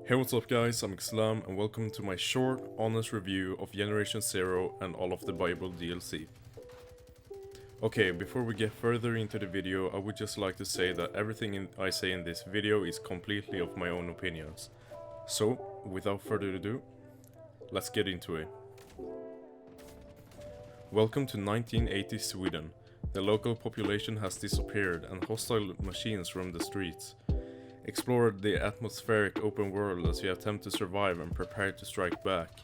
Hey, what's up guys, I'm xZlam and welcome to my short, honest review of Generation 0 and all of the Bible DLC. Okay, before we get further into the video, I would just like to say that everything I say in this video is completely of my own opinions. So, without further ado, let's get into it. Welcome to 1980s Sweden. The local population has disappeared and hostile machines roam the streets. Explore the atmospheric open world as you attempt to survive and prepare to strike back.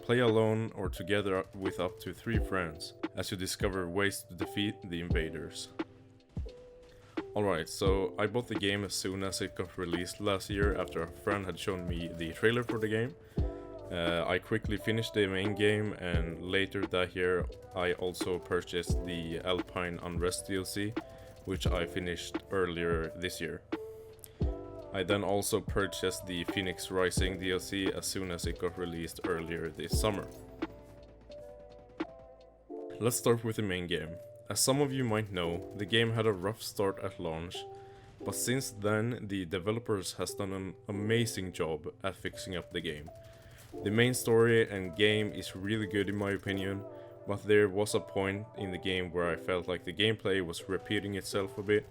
Play alone or together with up to 3 friends, as you discover ways to defeat the invaders. Alright, so I bought the game as soon as it got released last year after a friend had shown me the trailer for the game. I quickly finished the main game, and later that year I also purchased the Alpine Unrest DLC, which I finished earlier this year. I then also purchased the FNIX Rising DLC as soon as it got released earlier this summer. Let's start with the main game. As some of you might know, the game had a rough start at launch, but since then the developers has done an amazing job at fixing up the game. The main story and game is really good in my opinion, but there was a point in the game where I felt like the gameplay was repeating itself a bit,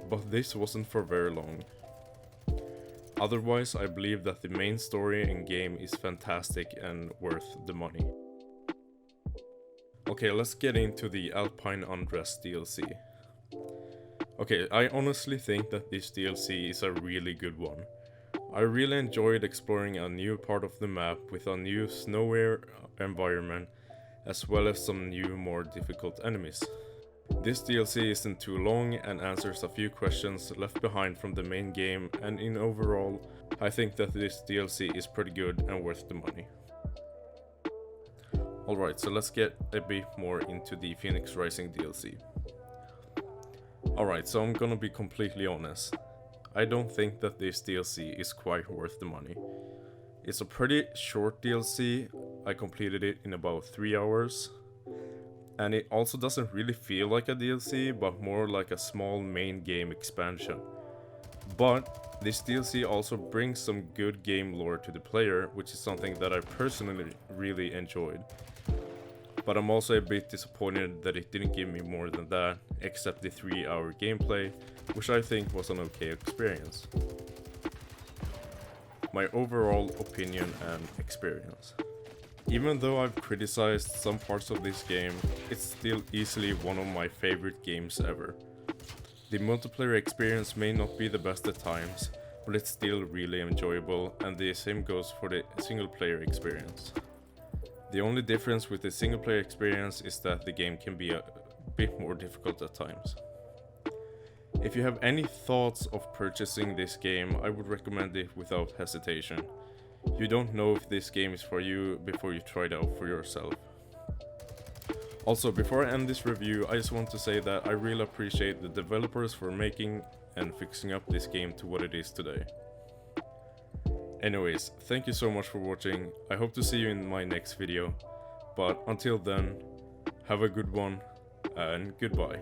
but this wasn't for very long. Otherwise, I believe that the main story and game is fantastic and worth the money. Okay, let's get into the Alpine Unrest DLC. Okay, I honestly think that this DLC is a really good one. I really enjoyed exploring a new part of the map with a new snowier environment, as well as some new, more difficult enemies. This DLC isn't too long and answers a few questions left behind from the main game, and in overall, I think that this DLC is pretty good and worth the money. Alright, so let's get a bit more into the FNIX Rising DLC. Alright, so I'm gonna be completely honest. I don't think that this DLC is quite worth the money. It's a pretty short DLC, I completed it in about 3 hours. And it also doesn't really feel like a DLC, but more like a small main game expansion. But this DLC also brings some good game lore to the player, which is something that I personally really enjoyed. But I'm also a bit disappointed that it didn't give me more than that, except the 3-hour gameplay, which I think was an okay experience. My overall opinion and experience. Even though I've criticized some parts of this game, it's still easily one of my favorite games ever. The multiplayer experience may not be the best at times, but it's still really enjoyable, and the same goes for the single player experience. The only difference with the single player experience is that the game can be a bit more difficult at times. If you have any thoughts of purchasing this game, I would recommend it without hesitation. You don't know if this game is for you before you try it out for yourself. Also, before I end this review, I just want to say that I really appreciate the developers for making and fixing up this game to what it is today. Anyways, thank you so much for watching. I hope to see you in my next video. But until then, have a good one and goodbye.